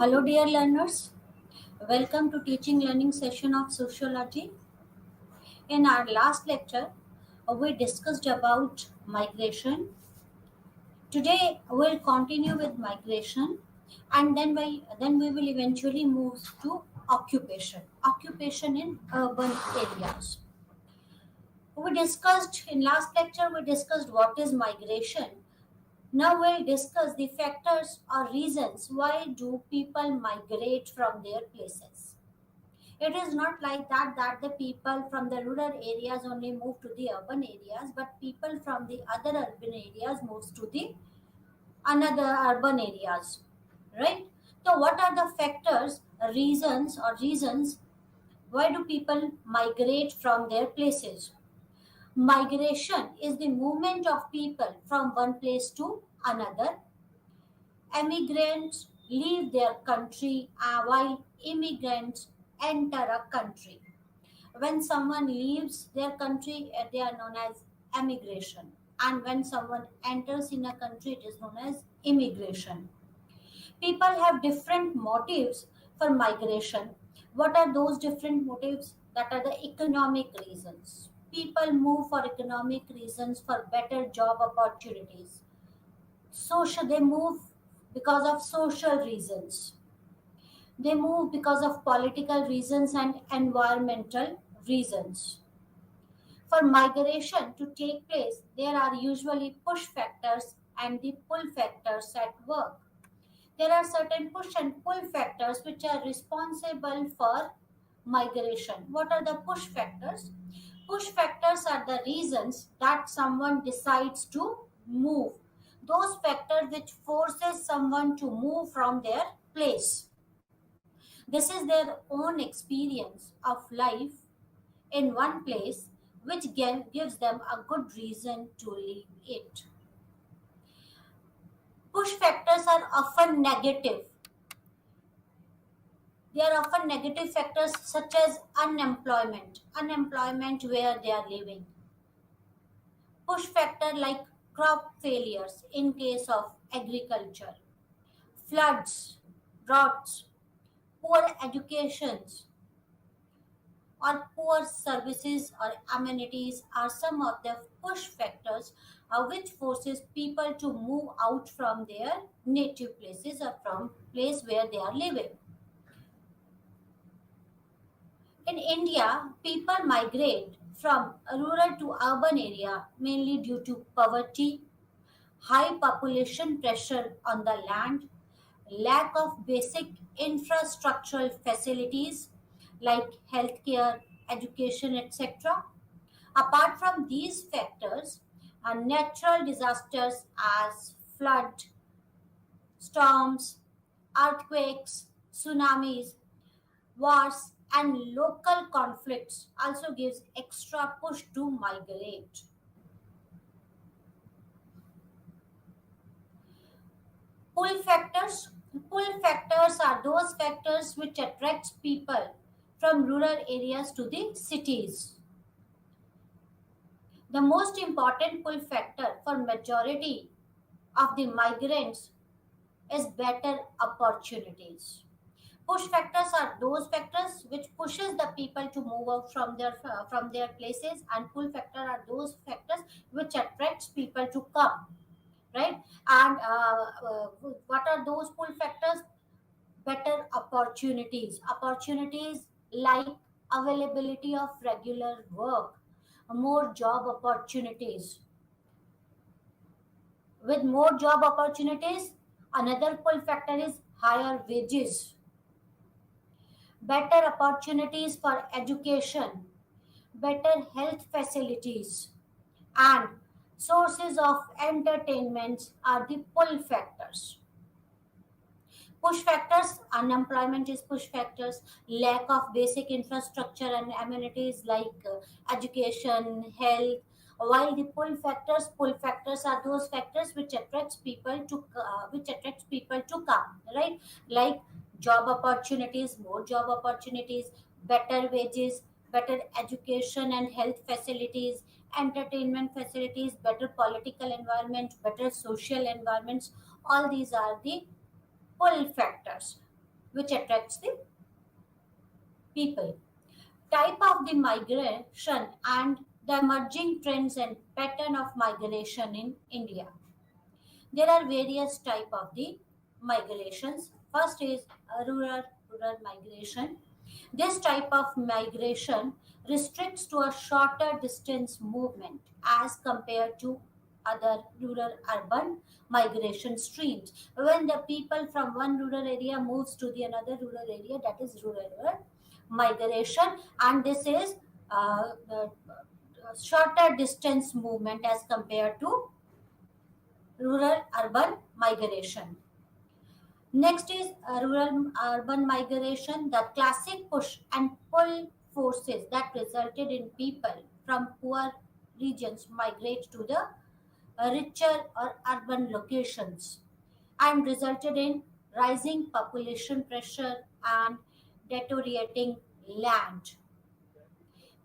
Hello, dear learners. Welcome to teaching learning session of Sociology. In our last lecture, we discussed about migration. Today, we'll continue with migration, and then we will eventually move to occupation. Occupation in urban areas. We discussed in last lecture. We discussed what is migration. Now we'll discuss the factors or reasons why do people migrate from their places. It is not like that the people from the rural areas only move to the urban areas, but people from the other urban areas moves to the another urban areas, right? So what are the factors, reasons why do people migrate from their places? Migration is the movement of people from one place to another. Emigrants leave their country while immigrants enter a country. When someone leaves their country, they are known as emigration. And when someone enters in a country, it is known as immigration. People have different motives for migration. What are those different motives? That are the economic reasons. People move for economic reasons, for better job opportunities. They move because of social reasons. They move because of political reasons and environmental reasons. For migration to take place, there are usually push factors and the pull factors at work. There are certain push and pull factors which are responsible for migration. What are the push factors? Push factors are the reasons that someone decides to move. Those factors which forces someone to move from their place. This is their own experience of life in one place which gives them a good reason to leave it. Push factors are often negative. They are often negative factors such as unemployment where they are living. Push factor like crop failures in case of agriculture, floods, droughts, poor educations, or poor services or amenities are some of the push factors which forces people to move out from their native places or from place where they are living. In India, people migrate from rural to urban area mainly due to poverty, high population pressure on the land, lack of basic infrastructural facilities like healthcare, education, etc. Apart from these factors, natural disasters as flood, storms, earthquakes, tsunamis, wars, and local conflicts also gives extra push to migrate. Pull factors. Pull factors are those factors which attracts people from rural areas to the cities. The most important pull factor for majority of the migrants is better opportunities. Push factors are those factors which pushes the people to move out from their places, and pull factor are those factors which attracts people to come, right? And what are those pull factors? Better opportunities like availability of regular work, more job opportunities. With more job opportunities, another pull factor is higher wages, better opportunities for education, better health facilities, and sources of entertainment are the pull factors. Push factors, unemployment is push factors, lack of basic infrastructure and amenities like education, health. While the pull factors are those factors which attracts people to come, right? Like job opportunities, more job opportunities, better wages, better education and health facilities, entertainment facilities, better political environment, better social environments. All these are the pull factors. which attracts the people. Type of the migration and the emerging trends and pattern of migration in India. There are various type of the migrations. First is rural migration. This type of migration restricts to a shorter distance movement as compared to other rural urban migration streams. When the people from one rural area moves to the another rural area, that is rural migration, and this is shorter distance movement as compared to rural urban migration. Next is rural urban migration, the classic push and pull forces that resulted in people from poor regions migrate to the richer or urban locations and resulted in rising population pressure and deteriorating land.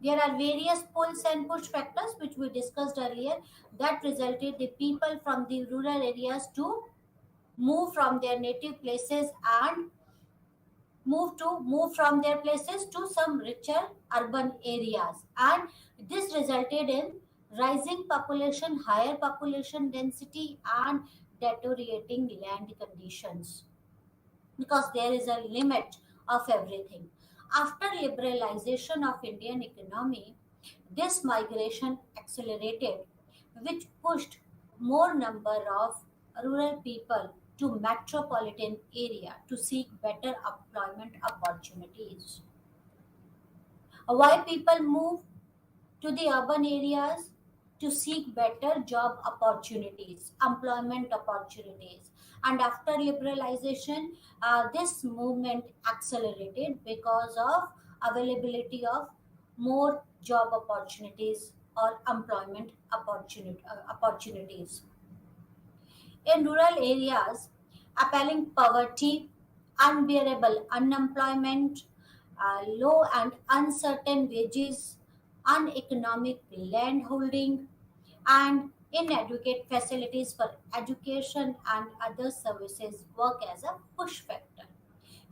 There are various pulls and push factors which we discussed earlier that resulted the people from the rural areas to move from their native places and move from their places to some richer urban areas, and this resulted in rising population, higher population density, and deteriorating land conditions, because there is a limit of everything. After liberalization of Indian economy, this migration accelerated, which pushed more number of rural people to metropolitan area to seek better employment opportunities. Why people move to the urban areas? To seek better job opportunities, employment opportunities. And after liberalization, this movement accelerated because of availability of more job opportunities or employment opportunities. In rural areas, appalling poverty, unbearable unemployment, low and uncertain wages, uneconomic land holding, and inadequate facilities for education and other services work as a push factor.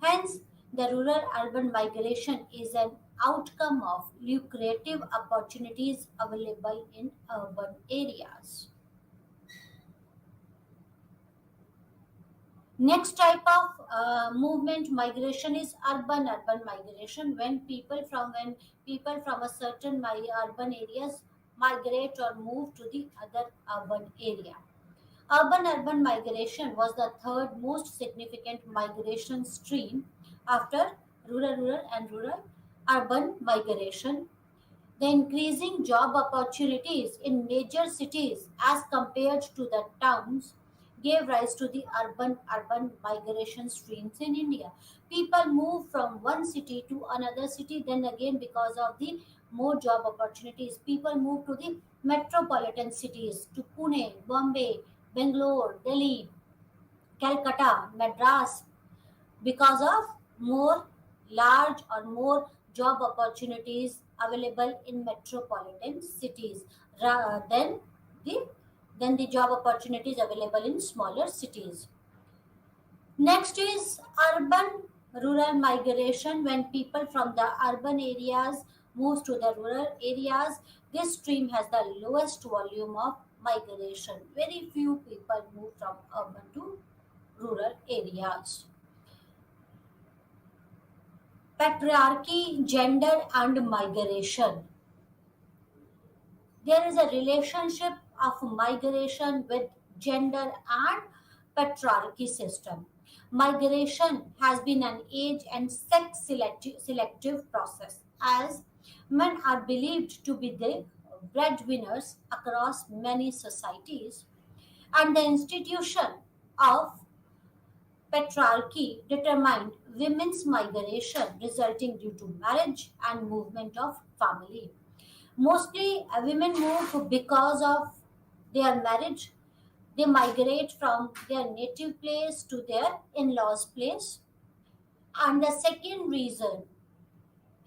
Hence, the rural urban migration is an outcome of lucrative opportunities available in urban areas. Next type of movement migration is urban migration, when people from a certain urban areas migrate or move to the other urban area. Urban migration was the third most significant migration stream after rural and rural urban migration. The increasing job opportunities in major cities as compared to the towns gave rise to the urban migration streams in India. People move from one city to another city, then again because of the more job opportunities, people move to the metropolitan cities, to Pune, Bombay, Bangalore, Delhi, Calcutta, Madras, because of more large or more job opportunities available in metropolitan cities than the job opportunities available in smaller cities. Next is urban rural migration, when people from the urban areas moves to the rural areas. This stream has the lowest volume of migration. Very few people move from urban to rural areas. Patriarchy, gender, and migration. There is a relationship of migration with gender and patriarchy system. Migration has been an age and selective process, as men are believed to be the breadwinners across many societies, and the institution of patriarchy determined women's migration resulting due to marriage and movement of family. Mostly women move because of their marriage. They migrate from their native place to their in-laws place. And the second reason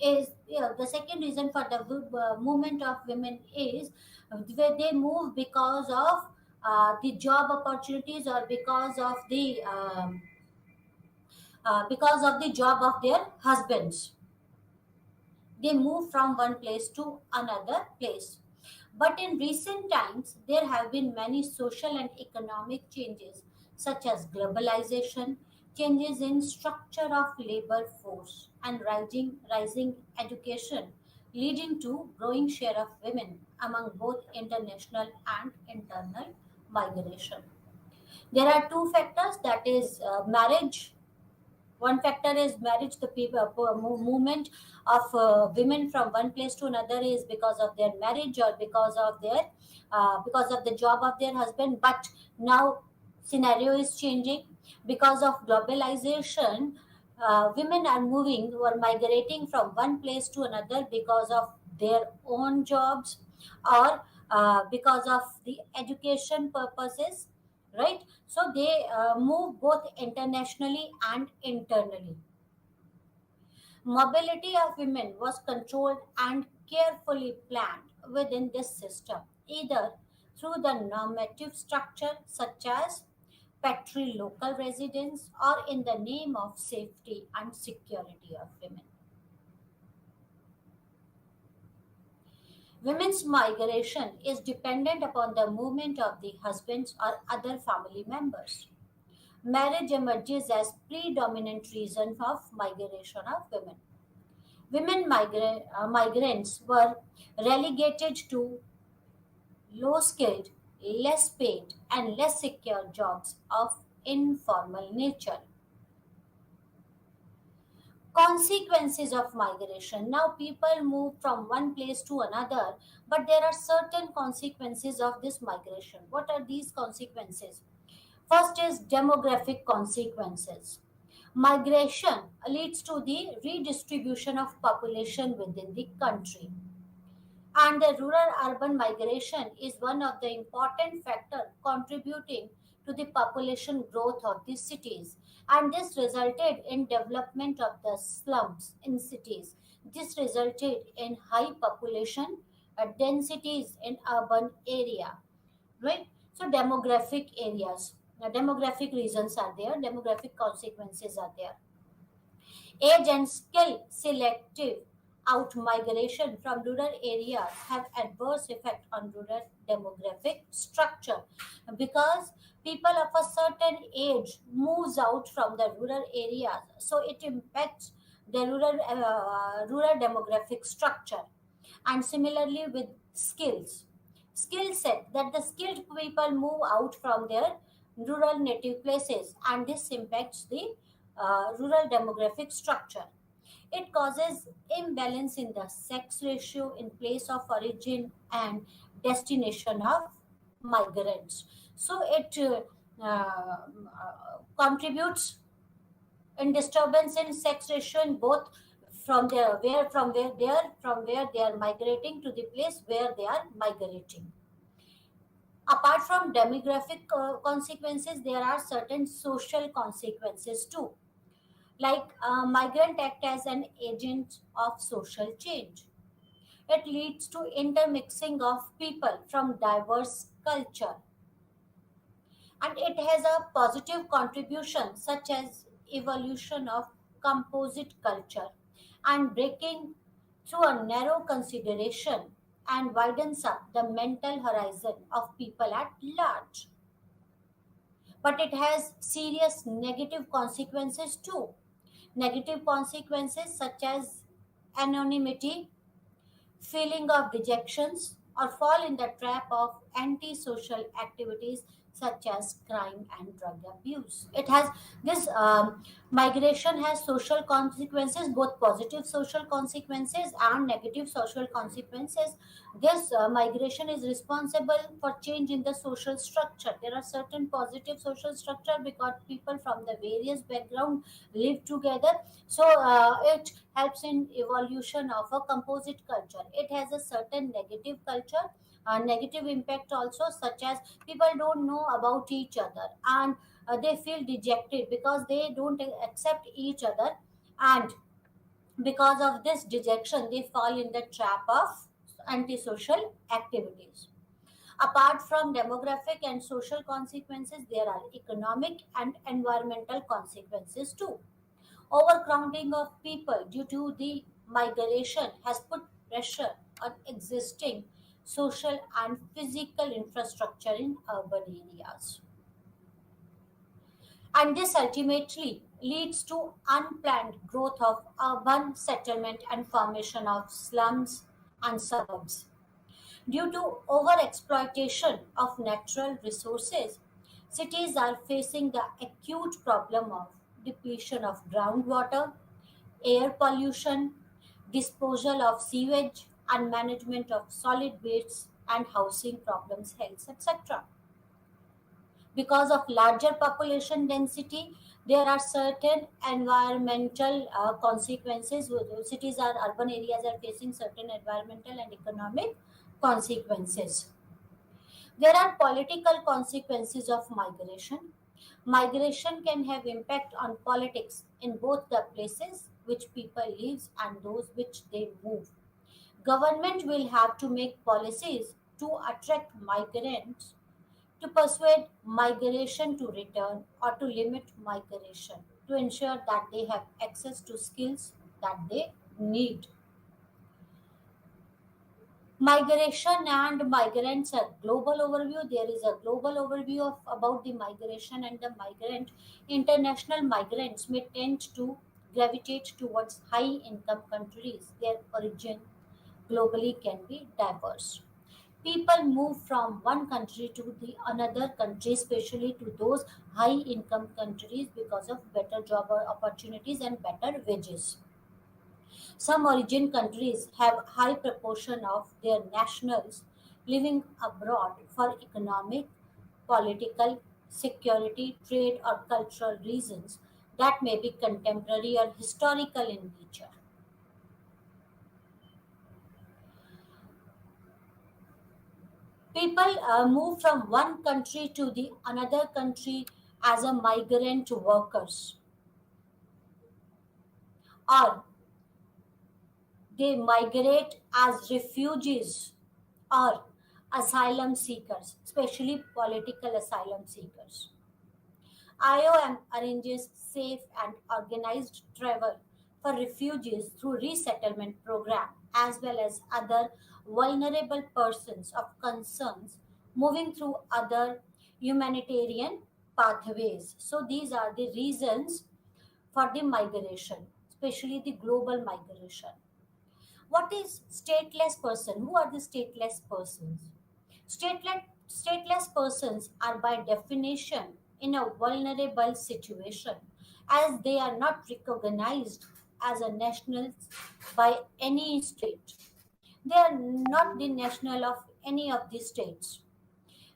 is, the second reason for the movement of women is where they move because of the job opportunities, or because of the because of the job of their husbands. They move from one place to another place. But in recent times, there have been many social and economic changes, such as globalization, changes in structure of labor force, and rising education, leading to growing share of women among both international and internal migration. There are two factors, that is marriage. One factor is marriage. The people movement of women from one place to another is because of their marriage or because of the job of their husband. But now scenario is changing because of globalization. Women are moving or migrating from one place to another because of their own jobs, or because of the education purposes, right? So they move both internationally and internally. Mobility of women was controlled and carefully planned within this system, either through the normative structure such as local residence, or in the name of safety and security of women. Women's migration is dependent upon the movement of the husbands or other family members. Marriage emerges as predominant reason of migration of women. Migrants were relegated to low skilled, less paid, and less secure jobs of informal nature. Consequences of migration. Now, people move from one place to another, but there are certain consequences of this migration. What are these consequences? First is demographic consequences. Migration leads to the redistribution of population within the country. And the rural urban migration is one of the important factors contributing to the population growth of the cities. And this resulted in development of the slums in cities. This resulted in high population densities in urban area, right? So demographic areas, demographic reasons are there, demographic consequences are there. Age and skill selective out migration from rural areas have adverse effect on rural demographic structure, because people of a certain age moves out from the rural areas, so it impacts the rural demographic structure. And similarly with skills, skill set, that the skilled people move out from their rural native places, and this impacts the rural demographic structure. It causes imbalance in the sex ratio in place of origin and destination of migrants. So it contributes in disturbance in sex ratio in both, from where they are migrating to the place where they are migrating. Apart from demographic consequences, there are certain social consequences too, like migrant act as an agent of social change. It leads to intermixing of people from diverse culture, and it has a positive contribution such as evolution of composite culture and breaking through a narrow consideration, and widens up the mental horizon of people at large. But it has serious negative consequences too. Negative consequences such as anonymity, feeling of dejections, or fall in the trap of antisocial activities such as crime and drug abuse. It has this migration has social consequences, both positive social consequences and negative social consequences. This migration is responsible for change in the social structure. There are certain positive social structure because people from the various background live together, so it helps in evolution of a composite culture. It has a certain negative culture, negative impact also, such as people don't know about each other, and they feel dejected because they don't accept each other, and because of this dejection they fall in the trap of antisocial activities. Apart from demographic and social consequences, there are economic and environmental consequences too. Overcrowding of people due to the migration has put pressure on existing social and physical infrastructure in urban areas. And this ultimately leads to unplanned growth of urban settlement and formation of slums and suburbs. Due to overexploitation of natural resources, cities are facing the acute problem of depletion of groundwater, air pollution, disposal of sewage, and management of solid wastes and housing problems, health, etc. Because of larger population density, there are certain environmental consequences. Cities or urban areas are facing certain environmental and economic consequences. There are political consequences of migration. Migration can have impact on politics in both the places which people live and those which they move. Government will have to make policies to attract migrants, to persuade migration to return, or to limit migration to ensure that they have access to skills that they need. Migration and migrants, a global overview. There is a global overview of about the migration and the migrant. International migrants may tend to gravitate towards high income countries. Their origin globally can be diverse. People move from one country to the another country, especially to those high income countries, because of better job opportunities and better wages. Some origin countries have high proportion of their nationals living abroad for economic, political, security, trade, or cultural reasons that may be contemporary or historical in nature. People move from one country to the another country as a migrant workers, or they migrate as refugees or asylum seekers, especially political asylum seekers. IOM arranges safe and organized travel for refugees through resettlement program as well as other vulnerable persons of concerns moving through other humanitarian pathways. So these are the reasons for the migration, especially the global migration. What is stateless person? Who are the stateless persons? Stateless persons are by definition in a vulnerable situation as they are not recognized as a national by any state. They are not the national of any of the states.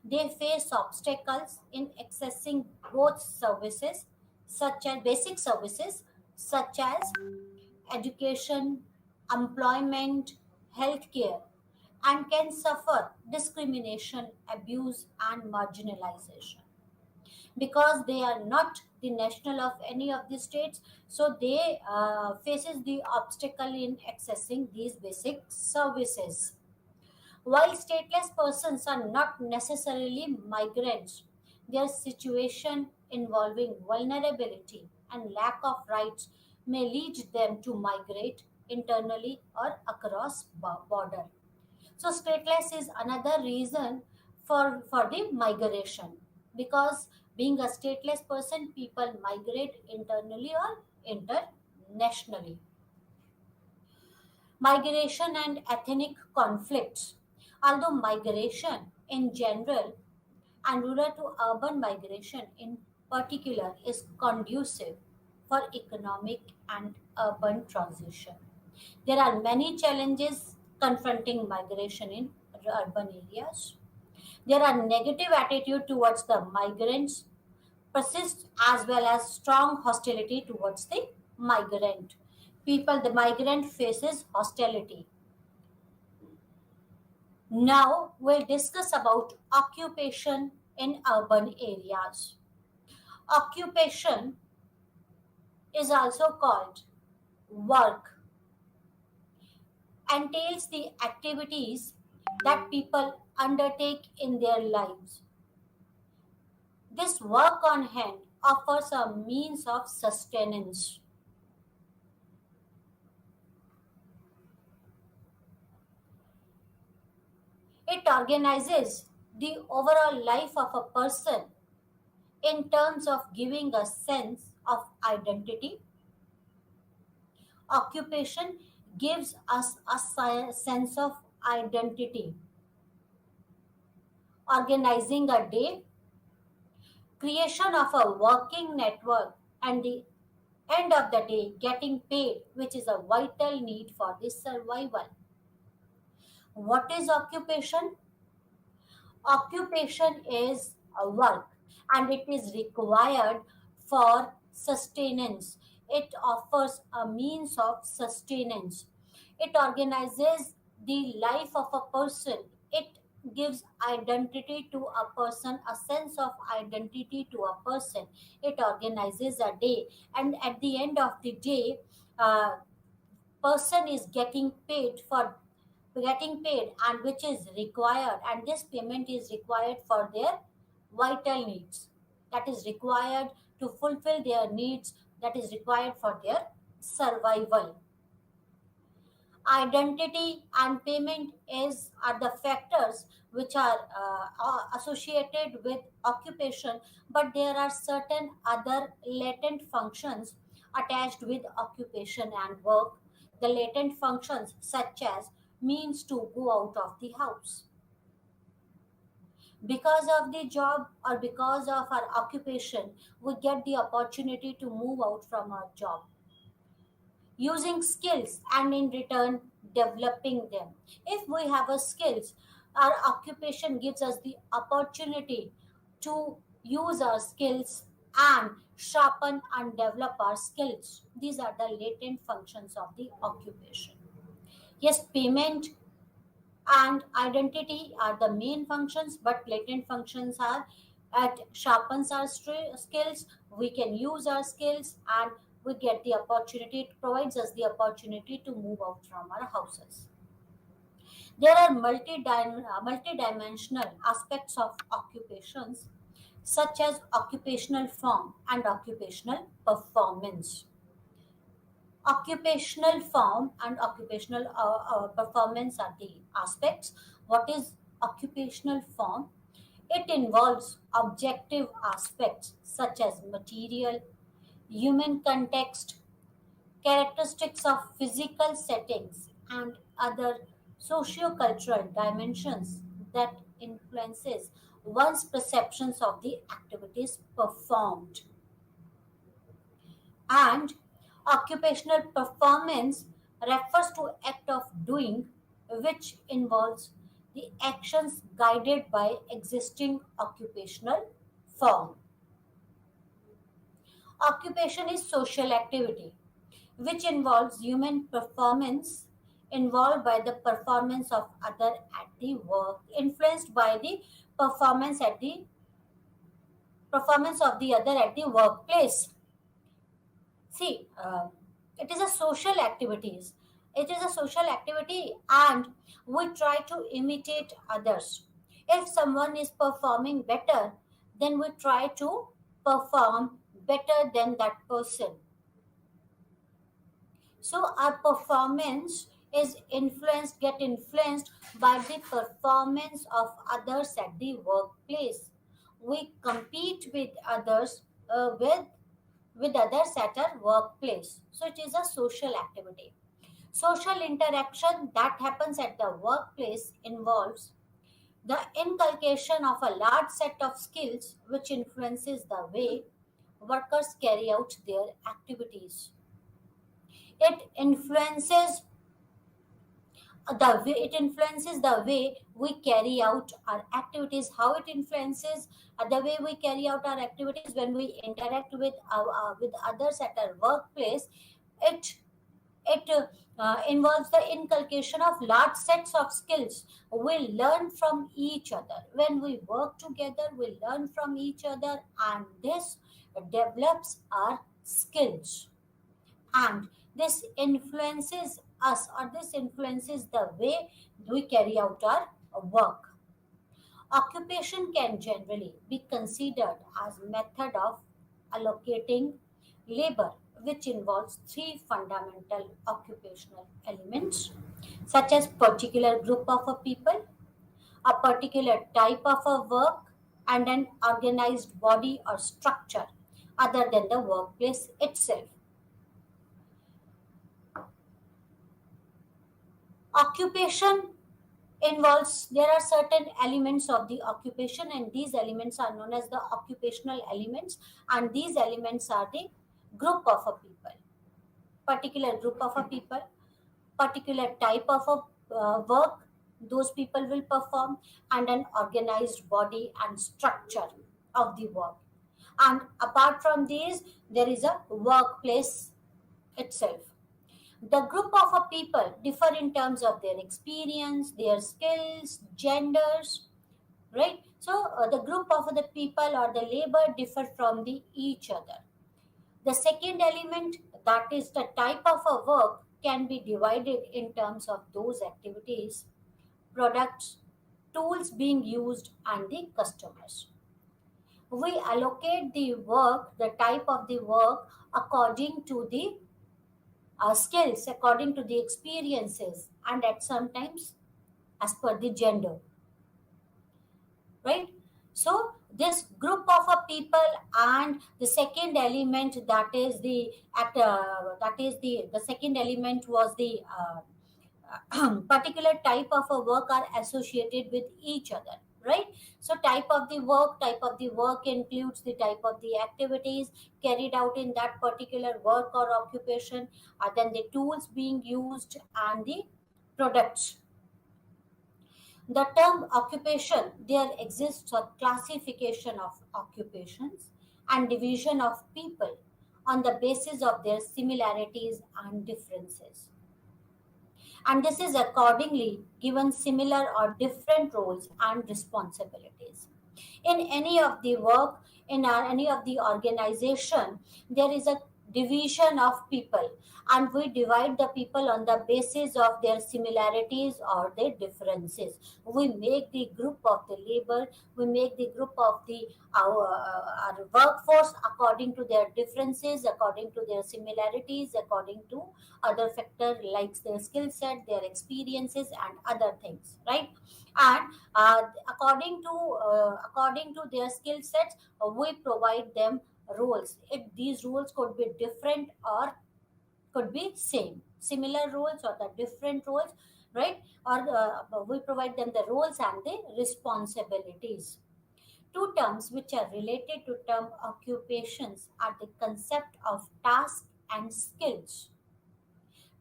They face obstacles in accessing both services, such as basic services such as education, employment, healthcare, and can suffer discrimination, abuse, and marginalization because they are not the national of any of the states. So they faces the obstacle in accessing these basic services. While stateless persons are not necessarily migrants, their situation involving vulnerability and lack of rights may lead them to migrate internally or across border. So stateless is another reason for the migration because being a stateless person, people migrate internally or internationally. Migration and ethnic conflicts. Although migration in general and rural to urban migration in particular is conducive for economic and urban transition, there are many challenges confronting migration in urban areas. There are negative attitude towards the migrants persist as well as strong hostility towards the migrant. People, the migrant faces hostility. Now we'll discuss about occupation in urban areas. Occupation is also called work, entails the activities that people undertake in their lives. This work on hand offers a means of sustenance. It organizes the overall life of a person in terms of giving a sense of identity. Occupation gives us a sense of identity. Organizing a day, creation of a working network, and the end of the day getting paid, which is a vital need for the survival. What is occupation? Occupation is a work and it is required for sustenance. It offers a means of sustenance. It organizes the life of a person. It gives identity to a person, a sense of identity to a person. It organizes a day, and at the end of the day, uh, person is getting paid, and which is required, and this payment is required for their vital needs, that is required to fulfill their needs, that is required for their survival. Identity and payment are the factors which are associated with occupation, but there are certain other latent functions attached with occupation and work. The latent functions such as means to go out of the house, because of the job or because of our occupation we get the opportunity to move out from our job, using skills and in return developing them. If we have a skills, our occupation gives us the opportunity to use our skills and sharpen and develop our skills. These are the latent functions of the occupation. Yes, payment and identity are the main functions, but latent functions are at sharpens our skills, we can use our skills, and we get the opportunity, it provides us the opportunity to move out from our houses. There are multidimensional aspects of occupations, such as occupational form and occupational performance. Occupational form and occupational performance are the aspects. What is occupational form? It involves objective aspects such as material, human context, characteristics of physical settings, and other socio-cultural dimensions that influences one's perceptions of the activities performed. And occupational performance refers to act of doing which involves the actions guided by existing occupational form. Occupation is social activity which involves human performance involved by the performance of other at the work, influenced by the performance at the performance of the other at the workplace. See, it is a social activities. It is a social activity, and we try to imitate others. If someone is performing better, then we try to perform better than that person. So our performance is get influenced by the performance of others at the workplace. We compete with others, with others at our workplace. So it is a social activity. Social interaction that happens at the workplace involves the inculcation of a large set of skills which influences the way workers carry out their activities. It influences it influences the way we carry out our activities. How it influences the way we carry out our activities when we interact with others at our workplace. It it uh, uh, involves the inculcation of large sets of skills. We learn from each other when we work together. We learn from each other, and this develops our skills, and this influences us, or this influences the way we carry out our work. Occupation can generally be considered as method of allocating labor, which involves three fundamental occupational elements, such as particular group of a people, a particular type of a work, and an organized body or structure other than the workplace itself. Occupation involves, there are certain elements of the occupation, and these elements are known as the occupational elements, and these elements are the group of a people, particular group of a people, particular type of a work those people will perform, and an organized body and structure of the work. And apart from these, there is a workplace itself. The group of a people differ in terms of their experience, their skills, genders, right? So the group of the people or the labor differ from the each other. The second element, that is the type of a work, can be divided in terms of those activities, products, tools being used, and the customers. We allocate the work, the type of the work, according to the skills, according to the experiences, and at sometimes as per the gender, right? So this group of a people, and the second element, that is the that is the second element was the particular type of a work are associated with each other, right? So type of the work includes the type of the activities carried out in that particular work or occupation, then the tools being used, and the products. The term occupation, there exists a classification of occupations and division of people on the basis of their similarities and differences. And this is accordingly given similar or different roles and responsibilities. In any of the work, in any of the organization, there is a division of people, and we divide the people on the basis of their similarities or their differences. We make the group of the labor, we make the group of the our workforce according to their differences, according to their similarities, according to other factor like their skill set, their experiences, and other things, right? And according to their skill sets, we provide them roles. These roles could be different or could be same, similar roles or the different roles, right? Or we provide them the roles and the responsibilities. Two terms which are related to term occupations are the concept of task and skills.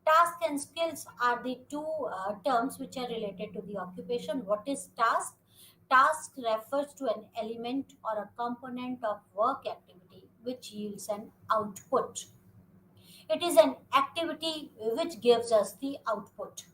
Task and skills are the two terms which are related to the occupation. What is task? Task refers to an element or a component of work activity which yields an output. It is an activity which gives us the output,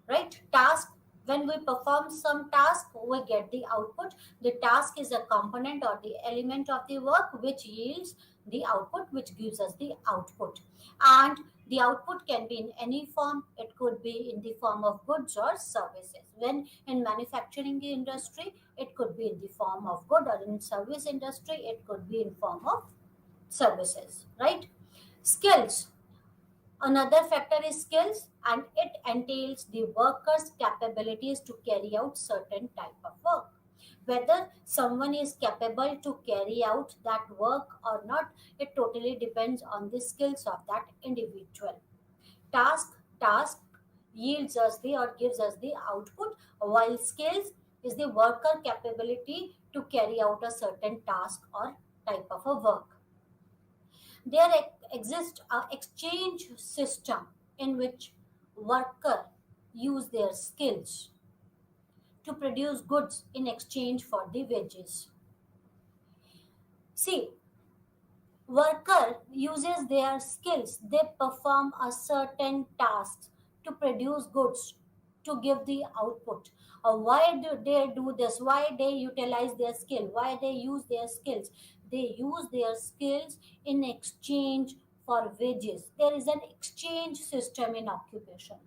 right? Task, when we perform some task, we get the output. The task is a component or the element of the work which yields the output, which gives us the output. And the output can be in any form. It could be in the form of goods or services. When in manufacturing industry, it could be in the form of good, or in service industry, it could be in form of services, right? Skills, another factor is skills, and it entails the worker's capabilities to carry out certain type of work. Whether someone is capable to carry out that work or not, it totally depends on the skills of that individual. Task yields us the or gives us the output, while skills is the worker capability to carry out a certain task or type of a work. There exists a exchange system in which worker use their skills to produce goods in exchange for the wages. See, worker uses their skills, they perform a certain task to produce goods, to give the output. Why do they do this? Why they utilize their skill? Why they use their skills? They use their skills in exchange for wages. There is an exchange system in occupation.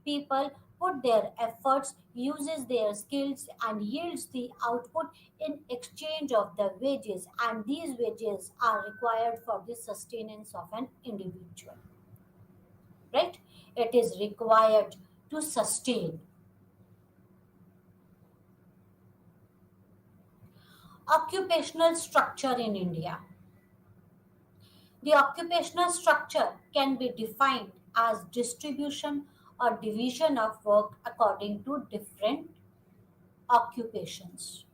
People put their efforts, uses their skills, and yields the output in exchange of the wages, and these wages are required for the sustenance of an individual, right? It is required to sustain. Occupational structure in India. The occupational structure can be defined as distribution or division of work according to different occupations.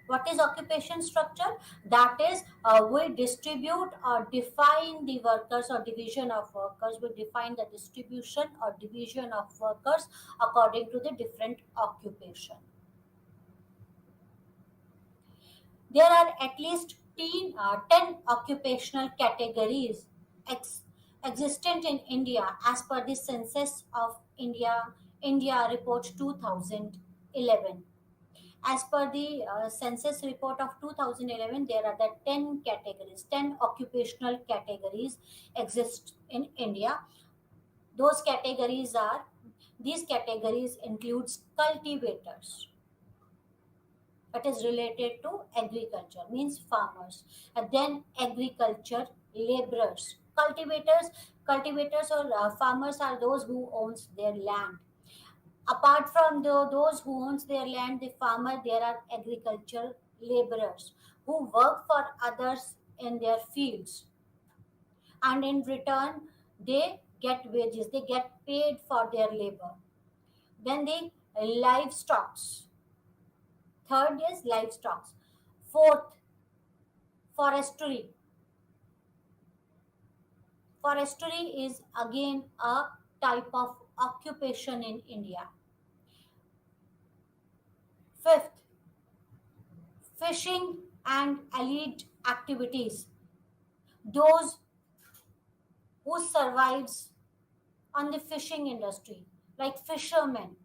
What is occupation structure? That is, we distribute or define the workers or division of workers. We define the distribution or division of workers according to the different occupation. There are at least 10 occupational categories ex- existent in India as per the Census of India Report 2011. As per the census report of 2011, there are the 10 categories, 10 occupational categories exist in India. Those categories are, these categories includes cultivators, that is related to agriculture, means farmers, and then agriculture laborers. Cultivators or farmers are those who owns their land. Apart from those who owns their land, the farmer, there are agricultural laborers who work for others in their fields, and in return they get wages, they get paid for their labor. Then the livestock. Third is livestock. Fourth, forestry. Forestry is again a type of occupation in India. Fifth, fishing and allied activities. Those who survives on the fishing industry, like fishermen,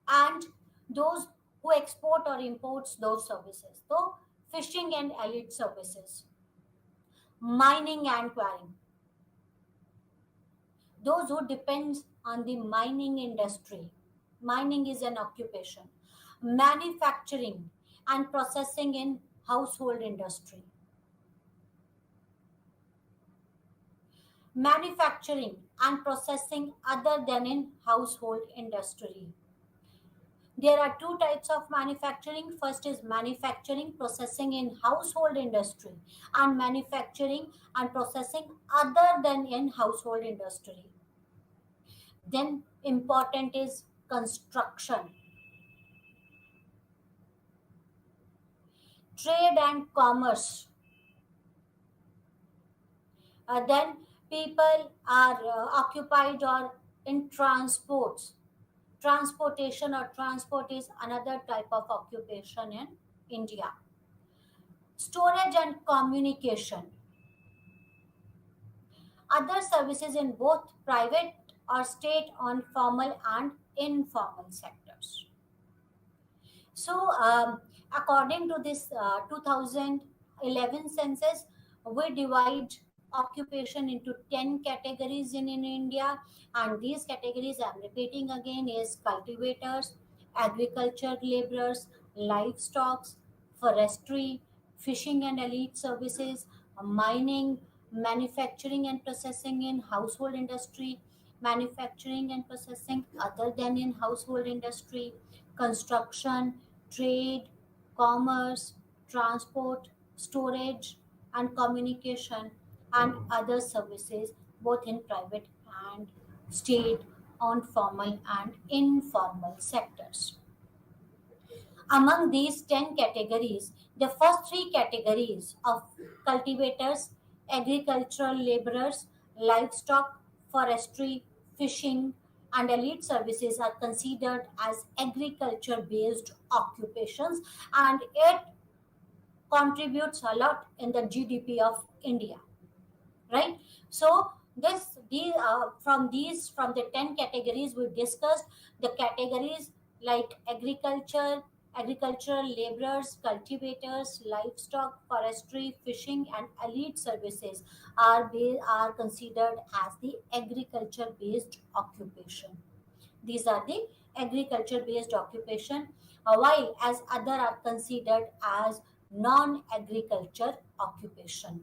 and those who export or imports those services. So, fishing and allied services, mining and quarrying. Those who depends on the mining industry. Mining is an occupation. Manufacturing and processing in household industry. Manufacturing and processing other than in household industry. There are two types of manufacturing. First is manufacturing processing in household industry, and manufacturing and processing other than in household industry. Then important is construction, trade and commerce. Then people are occupied or in transports. Transportation or transport is another type of occupation in India. Storage and communication. Other services in both private or state on formal and informal sectors. So, according to this 2011 census, we divide occupation into 10 categories in India, and these categories, I'm repeating again, is cultivators, agriculture laborers, livestock, forestry, fishing and elite services, mining, manufacturing and processing in household industry, manufacturing and processing other than in household industry, construction, trade, commerce, transport, storage, and communication, and other services both in private and state on formal and informal sectors. Among these 10 categories, the first three categories of cultivators, agricultural laborers, livestock, forestry, fishing, and elite services are considered as agriculture based occupations, and it contributes a lot in the GDP of India, right? So from the 10 categories we discussed, the categories like agricultural laborers, cultivators, livestock, forestry, fishing, and elite services are considered as the agriculture based occupation. These are the agriculture based occupation, while as other are considered as non agriculture occupation.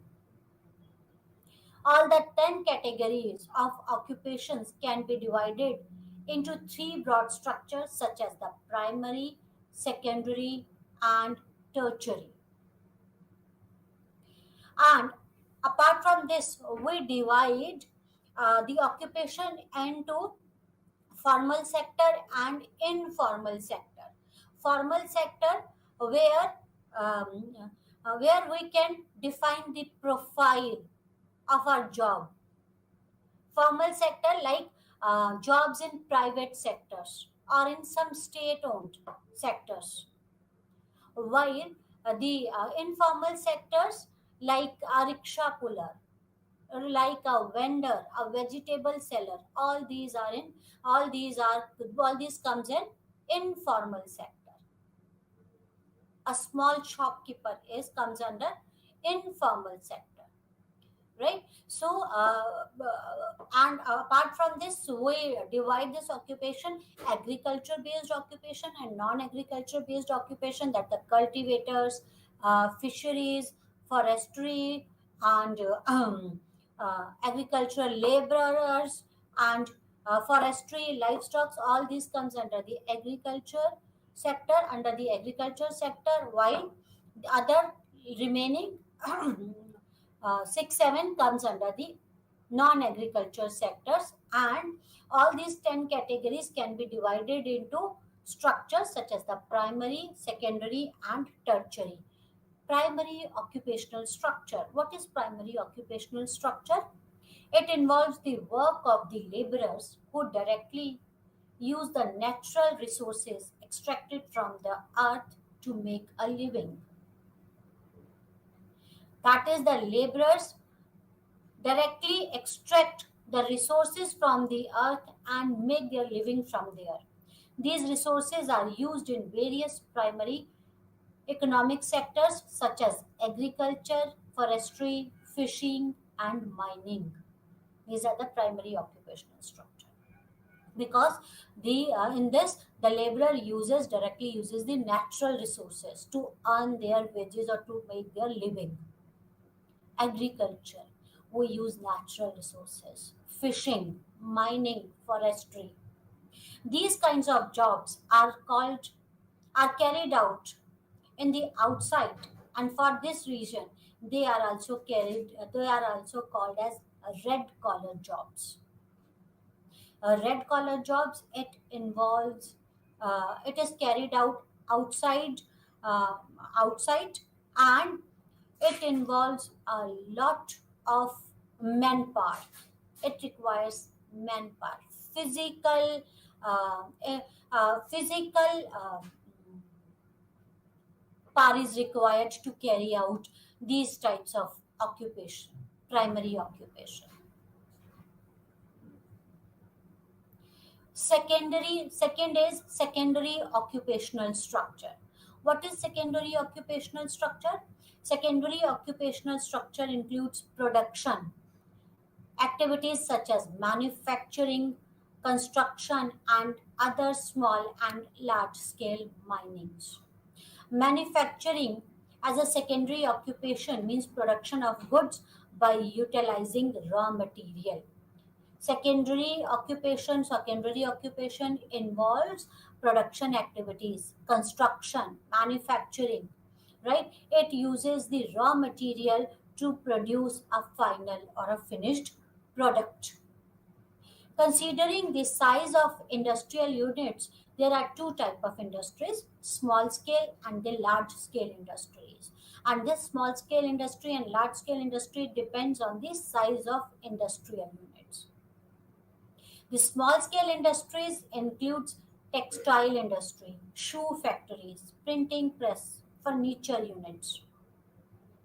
All the 10 categories of occupations can be divided into three broad structures such as the primary, secondary, and tertiary. And apart from this, we divide the occupation into formal sector and informal sector. Formal sector where where we can define the profile of our job. Formal sector like jobs in private sectors or in some state-owned sectors, while the informal sectors like a rickshaw puller, like a vendor, a vegetable seller, all these comes in informal sector. A small shopkeeper is comes under informal sector, right? So and apart from this, we divide this occupation: agriculture based occupation and non agriculture based occupation, that the cultivators, fisheries, forestry, and agricultural laborers, and forestry, livestock, all these comes under the agriculture sector, while the other remaining 6 7 comes under the non-agriculture sectors. And all these 10 categories can be divided into structures such as the primary, secondary, and tertiary. Primary occupational structure. What is primary occupational structure? It involves the work of the laborers who directly use the natural resources extracted from the earth to make a living. That is, the laborers directly extract the resources from the earth and make their living from there. These resources are used in various primary economic sectors such as agriculture, forestry, fishing, and mining. These are the primary occupational structure. Because the in this, the laborer directly uses the natural resources to earn their wages or to make their living. Agriculture, we use natural resources. Fishing, mining, forestry. These kinds of jobs are carried out in the outside, and for this reason they are also called as red collar jobs. Red collar jobs, it is carried out outside, uh, outside, and it involves a lot of manpower. It requires manpower, physical, physical power is required to carry out these types of occupation, primary occupation. Second is secondary occupational structure. What is secondary occupational structure? Secondary occupational structure includes production activities such as manufacturing, construction, and other small and large scale minings. Manufacturing as a secondary occupation means production of goods by utilizing raw material. Secondary occupation involves production activities, construction, manufacturing, right? It uses the raw material to produce a final or a finished product. Considering the size of industrial units, there are two types of industries: small scale and the large scale industries. And this small scale industry and large scale industry depends on the size of industrial units. The small scale industries includes textile industry, shoe factories, printing press, furniture units,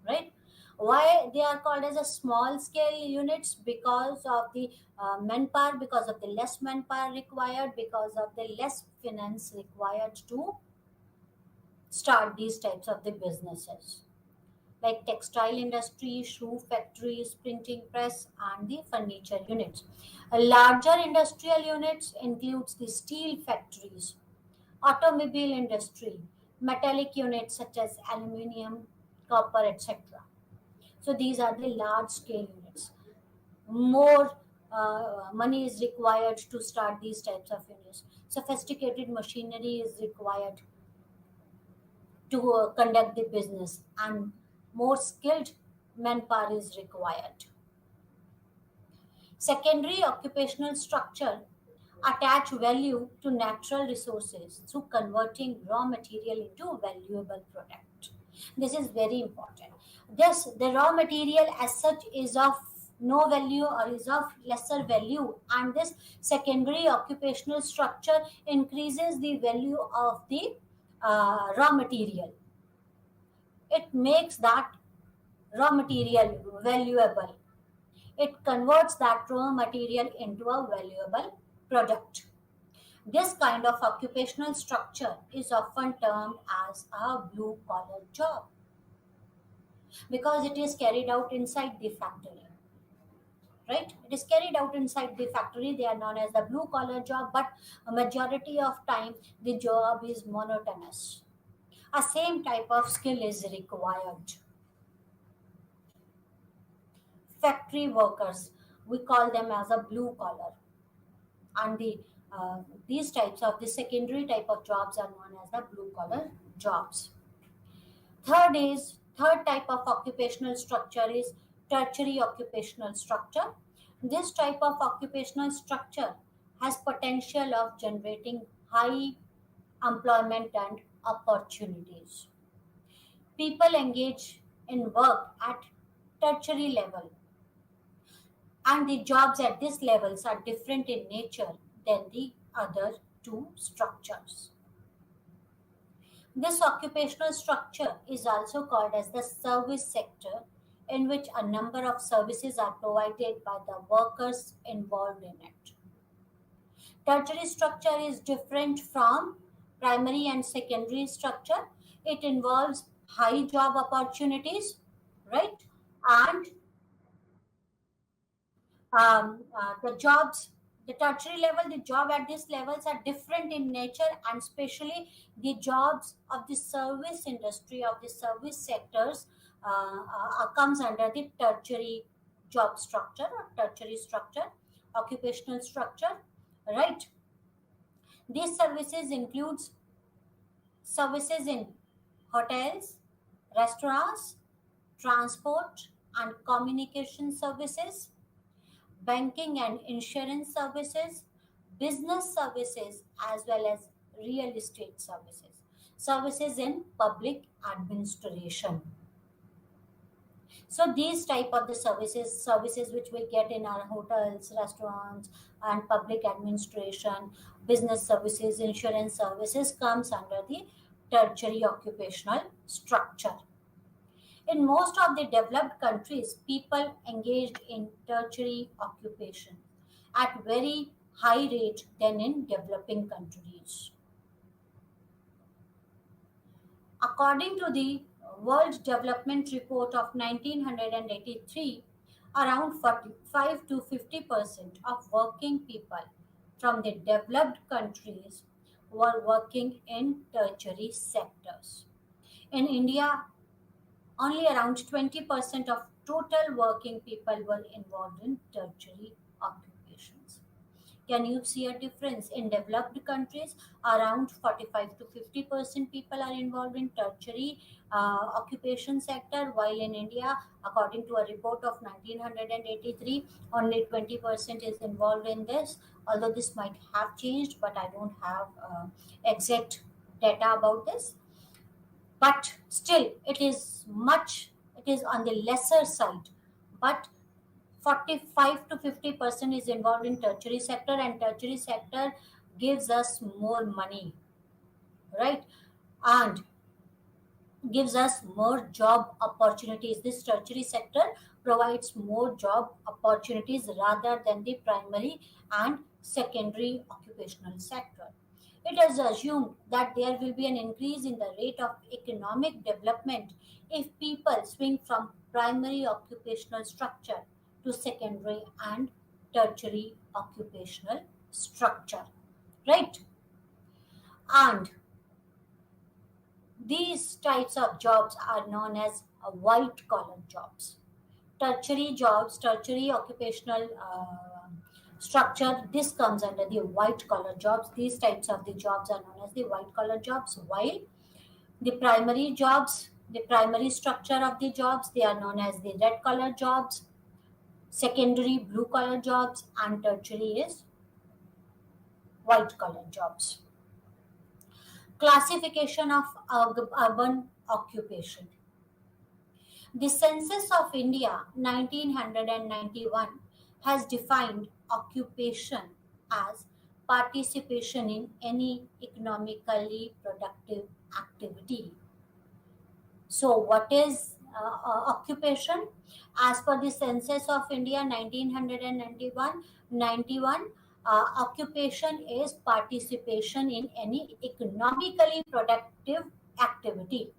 right? Why they are called as a small scale units? Because of the manpower, because of the less manpower required, because of the less finance required to start these types of the businesses, like textile industry, shoe factories, printing press, and the furniture units. Larger industrial units includes the steel factories, automobile industry, metallic units such as aluminium, copper, etc. So these are the large scale units. More money is required to start these types of units. Sophisticated machinery is required to conduct the business, and more skilled manpower is required. Secondary occupational structure attach value to natural resources through converting raw material into valuable product. This is very important. This the raw material as such is of no value or is of lesser value, and this secondary occupational structure increases the value of the raw material. It makes that raw material valuable. It converts that raw material into a valuable product. This kind of occupational structure is often termed as a blue collar job because it is carried out inside the factory. Right? It is carried out inside the factory. They are known as the blue collar job, but a majority of time the job is monotonous. A same type of skill is required. Factory workers, we call them as a blue collar, and these types of the secondary type of jobs are known as the blue collar jobs. Third type of occupational structure is tertiary occupational structure. This type of occupational structure has potential of generating high employment and opportunities. People engage in work at tertiary level, and the jobs at these levels are different in nature than the other two structures. This occupational structure is also called as the service sector, in which a number of services are provided by the workers involved in it. Tertiary structure is different from primary and secondary structure. It involves high job opportunities, right? And the tertiary level, the job at these levels are different in nature, and especially the jobs of the service industry, of the service sectors, comes under the tertiary job structure or tertiary structure, occupational structure, right? These services includes services in hotels, restaurants, transport and communication services, banking and insurance services, business services, as well as real estate services, services in public administration. So these type of the services which we get in our hotels, restaurants, and public administration, business services, insurance services comes under the tertiary occupational structure. In most of the developed countries, people engaged in tertiary occupation at very high rate than in developing countries. According to the World Development Report of 1983, around 45 to 50% of working people from the developed countries were working in tertiary sectors. In India, only around 20% of total working people were involved in tertiary occupations. Can you see a difference? In developed countries, around 45 to 50% people are involved in tertiary occupation sector, while in India, according to a report of 1983, only 20% is involved in this. Although this might have changed, but I don't have exact data about this. But still, it is on the lesser side. But 45 to 50% is involved in tertiary sector, and tertiary sector gives us more money, right? And gives us more job opportunities. This tertiary sector provides more job opportunities rather than the primary and secondary occupational sector. It is assumed that there will be an increase in the rate of economic development if people swing from primary occupational structure to secondary and tertiary occupational structure, right? And these types of jobs are known as white collar jobs. Tertiary jobs, tertiary occupational structure. This comes under the white collar jobs. These types of the jobs are known as the white collar jobs, while the primary jobs, the primary structure of the jobs, they are known as the red collar jobs, secondary blue collar jobs, and tertiary is white collar jobs. Classification of urban occupation. The Census of India 1991 has defined occupation as participation in any economically productive activity. So, what is occupation? As per the Census of India 1991, occupation is participation in any economically productive activity.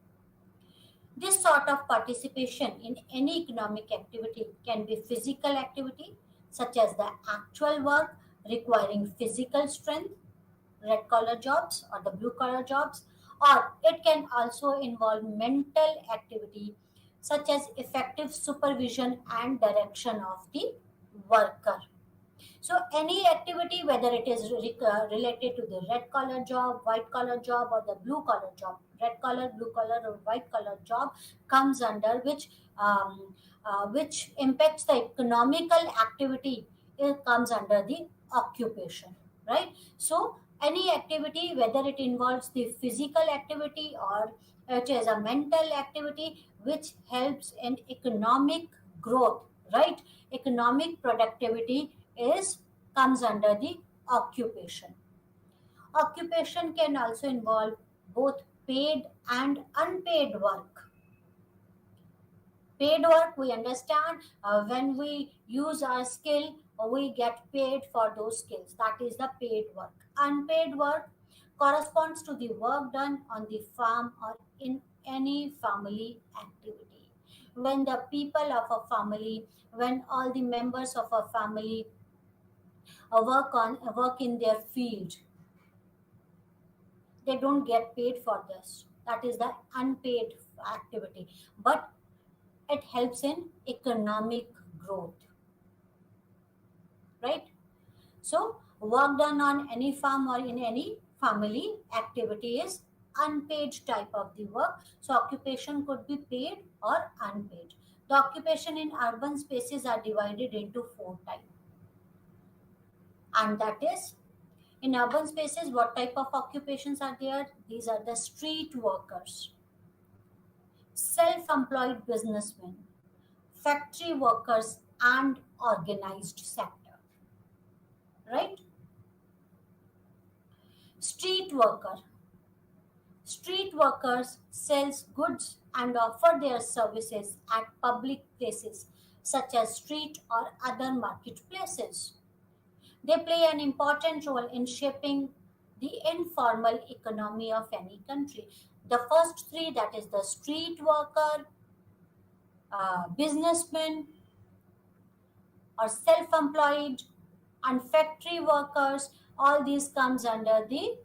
This sort of participation in any economic activity can be physical activity, such as the actual work requiring physical strength, red collar jobs or the blue collar jobs, or it can also involve mental activity, such as effective supervision and direction of the worker. So any activity, whether it is related to the red collar job, white collar job, or the blue collar job, red collar, blue collar, or white collar job comes under which impacts the economical activity. It comes under the occupation, right? So any activity, whether it involves the physical activity or it is a mental activity, which helps in economic growth, right? Economic productivity is comes under the occupation. Occupation can also involve both paid and unpaid work. Paid work, we understand, when we use our skill, we get paid for those skills. That is the paid work. Unpaid work corresponds to the work done on the farm or in any family activity. When the people of a family, when all the members of a family work in their field, they don't get paid for this. That is the unpaid activity, but it helps in economic growth, right? So work done on any farm or in any family activity is unpaid type of the work. So occupation could be paid or unpaid. The occupation in urban spaces are divided into four types, and that is, in urban spaces, what type of occupations are there? These are the street workers, self-employed businessmen, factory workers, and organized sector, right? Street worker. Street workers sells goods and offer their services at public places such as street or other marketplaces. They play an important role in shaping the informal economy of any country. The first three, that is the street worker, businessman, or self-employed, and factory workers, all these comes under the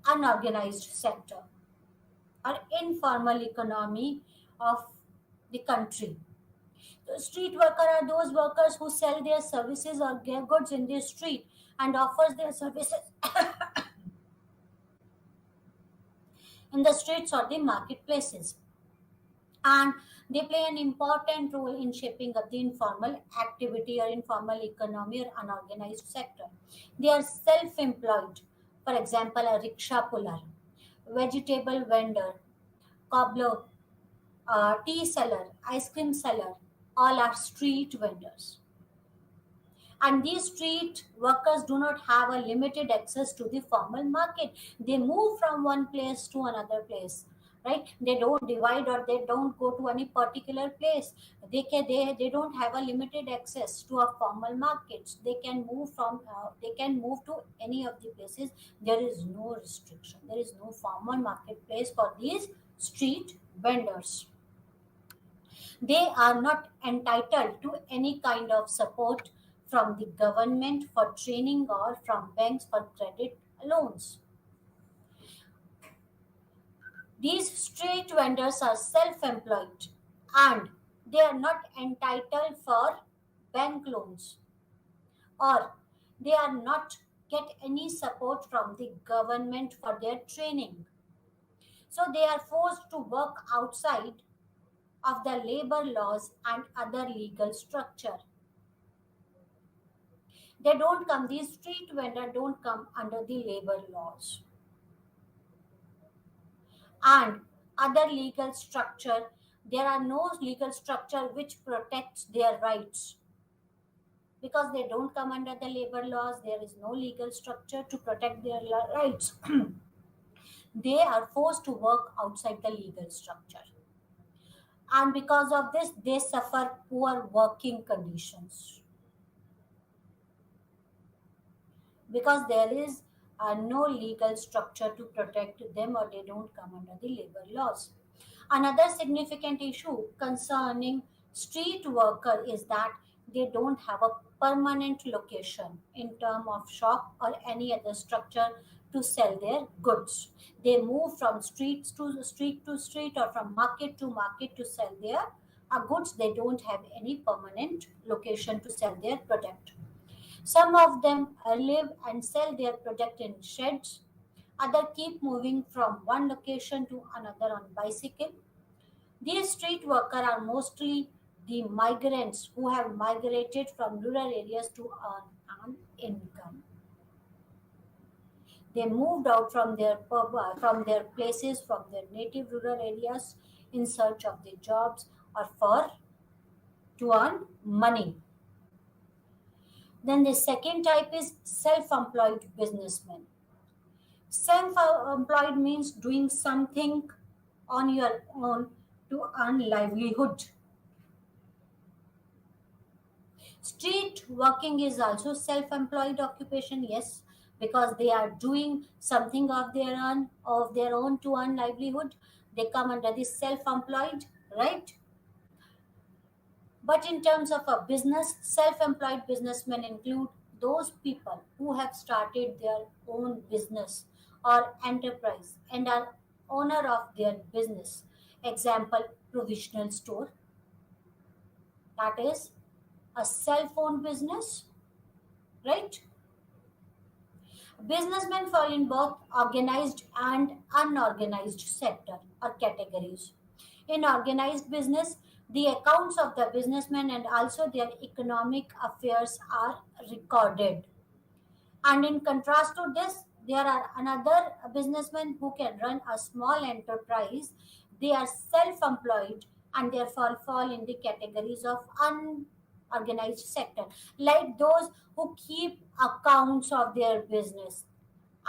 unorganized sector or informal economy of the country. The street worker are those workers who sell their services or their goods in the street and offers their services in the streets or the marketplaces. And they play an important role in shaping up the informal activity or informal economy or unorganized sector. They are self-employed. For example, a rickshaw puller, vegetable vendor, cobbler, tea seller, ice cream seller, all are street vendors. And these street workers do not have a limited access to the formal market. They move from one place to another place, right? They don't divide or they don't go to any particular place. They don't have a limited access to a formal markets. They can move to any of the places. There is no restriction. There is no formal marketplace for these street vendors. They are not entitled to any kind of support from the government for training or from banks for credit loans. These street vendors are self employed and they are not entitled for bank loans. or they are not get any support from the government for their training. So they are forced to work outside of the labor laws and other legal structure. They don't come, these street vendor don't come under the labor laws and other legal structure. There are no legal structure which protects their rights because they don't come under the labor laws. There is no legal structure to protect their rights. They are forced to work outside the legal structure, and because of this they suffer poor working conditions because there is no legal structure to protect them, or they don't come under the labor laws. Another significant issue concerning street worker is that they don't have a permanent location in term of shop or any other structure to sell their goods. They move from street to street or from market to market to sell their goods. They don't have any permanent location to sell their product. Some of them live and sell their product in sheds. Others keep moving from one location to another on bicycle. These street workers are mostly the migrants who have migrated from rural areas to earn an income. They moved out from their places, from their native rural areas in search of the jobs or for to earn money. Then the second type is self-employed businessmen. Self-employed means doing something on your own to earn livelihood. Street working is also self-employed occupation, yes, because they are doing something of their own to earn livelihood. They come under the self-employed, right? But in terms of a business, self-employed businessmen include those people who have started their own business or enterprise and are owner of their business. Example, provisional store, that is a cell phone business, right? Businessmen fall in both organized and unorganized sector or categories. In organized business, the accounts of the businessmen and also their economic affairs are recorded. And in contrast to this, there are another businessmen who can run a small enterprise. They are self-employed and therefore fall in the categories of unorganized sector, like those who keep accounts of their business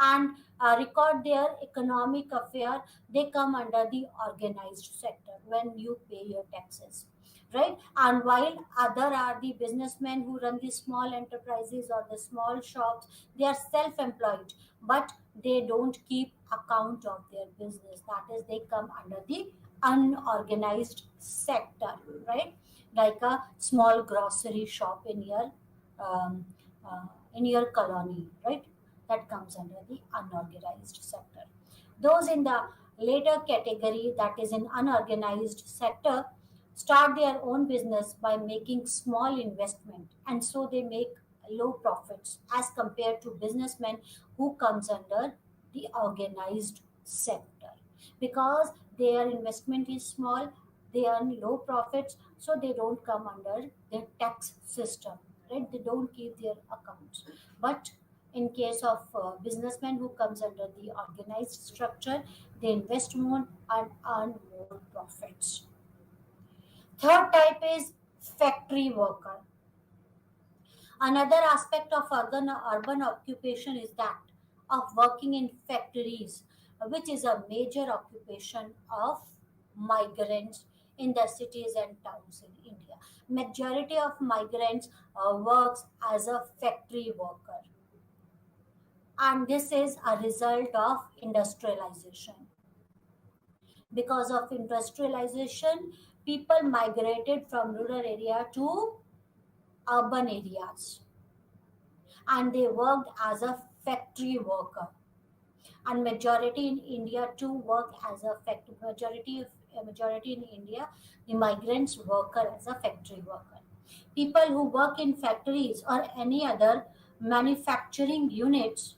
and record their economic affair. They come under the organized sector when you pay your taxes, right? And while other are the businessmen who run the small enterprises or the small shops, they are self-employed, but they don't keep account of their business. That is, they come under the unorganized sector, right? Like a small grocery shop um, in your colony, right? That comes under the unorganized sector. Those in the later category, that is in unorganized sector, start their own business by making small investment, and so they make low profits as compared to businessmen who comes under the organized sector, because their investment is small, they earn low profits, so they don't come under the tax system, right? They don't keep their accounts. But in case of businessmen who comes under the organized structure, they invest more and earn more profits. Third type is factory worker. Another aspect of urban occupation is that of working in factories, which is a major occupation of migrants in the cities and towns in India. Majority of migrants works as a factory worker, and this is a result of industrialization. Because of industrialization, people migrated from rural area to urban areas, and they worked as a factory worker. And majority in India too work as a factory. Majority in India, the migrants worker as a factory worker. People who work in factories or any other manufacturing units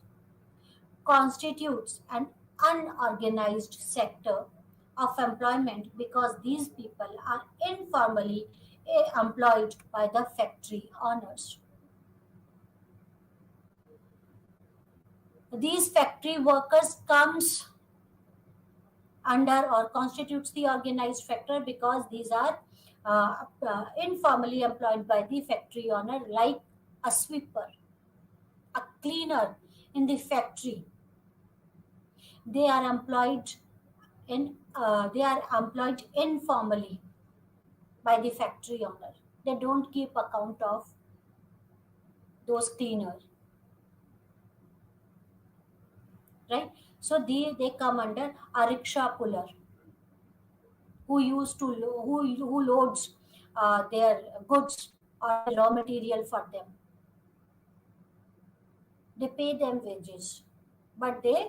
constitutes an unorganized sector of employment because these people are informally employed by the factory owners. These factory workers comes under or constitutes the organized sector because these are informally employed by the factory owner, like a sweeper, a cleaner in the factory. They are employed they are employed informally by the factory owner. They don't keep account of those cleaners, right? So they come under a rickshaw puller who used to who loads their goods or the raw material for them. They pay them wages, but they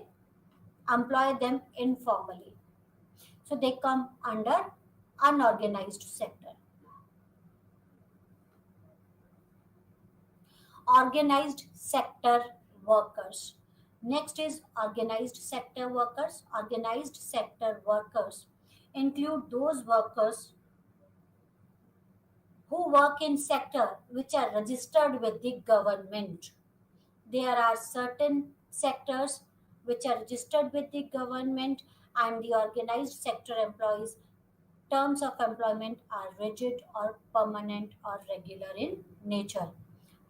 employ them informally. So they come under unorganized sector. Organized sector workers. Next is organized sector workers. Organized sector workers include those workers who work in sector which are registered with the government. There are certain sectors which are registered with the government, and the organized sector employees terms of employment are rigid or permanent or regular in nature,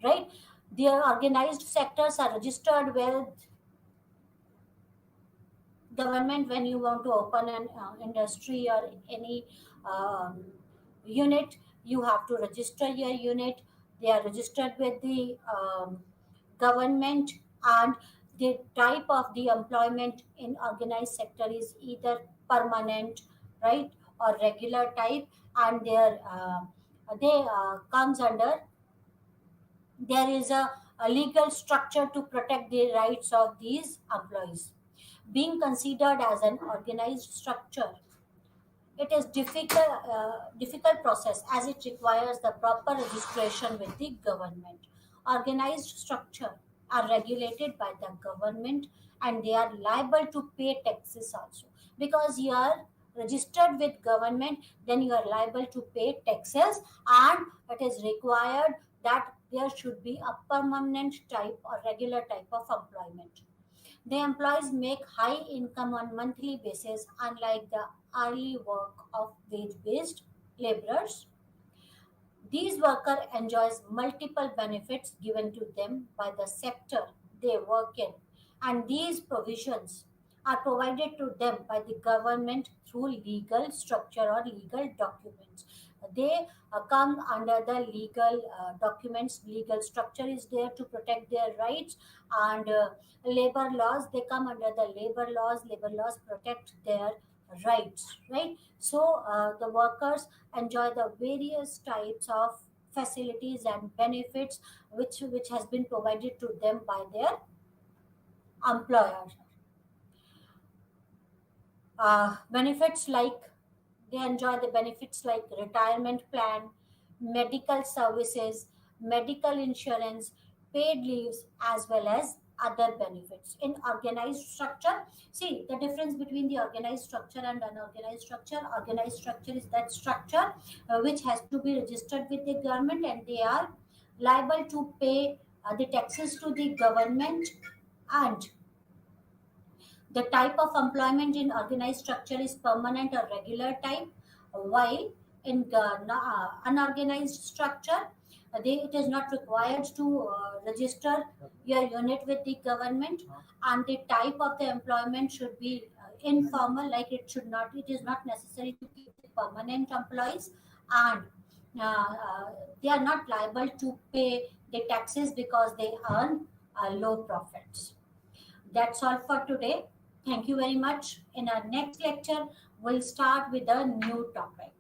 right? The organized sectors are registered with government. When you want to open an industry or any um, unit, you have to register your unit. They are registered with the government, and the type of the employment in organized sector is either permanent, right, or regular type, and they comes under, there is a legal structure to protect the rights of these employees. Being considered as an organized structure, it is difficult process as it requires the proper registration with the government. Organized structure are regulated by the government, and they are liable to pay taxes also. Because you are registered with government, then you are liable to pay taxes, and it is required that there should be a permanent type or regular type of employment. The employees make high income on monthly basis, unlike the hourly work of wage-based laborers. These worker enjoys multiple benefits given to them by the sector they work in, and these provisions are provided to them by the government through legal structure or legal documents. They come under the legal documents. Legal structure is there to protect their rights, and labor laws, they come under the labor laws. Labor laws protect their rights, right? So the workers enjoy the various types of facilities and benefits which has been provided to them by their employer. Benefits like, they enjoy the benefits like retirement plan, medical services, medical insurance, paid leaves, as well as other benefits. In organized structure, see the difference between the organized structure and unorganized structure. Organized structure is that structure which has to be registered with the government, and they are liable to pay the taxes to the government, and the type of employment in organized structure is permanent or regular type, while in unorganized structure, it is not required to register your unit with the government, and the type of the employment should be informal, like it is not necessary to keep the permanent employees, and they are not liable to pay the taxes because they earn low profits. That's all for today. Thank you very much. In our next lecture, we'll start with a new topic.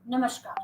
Namaskar.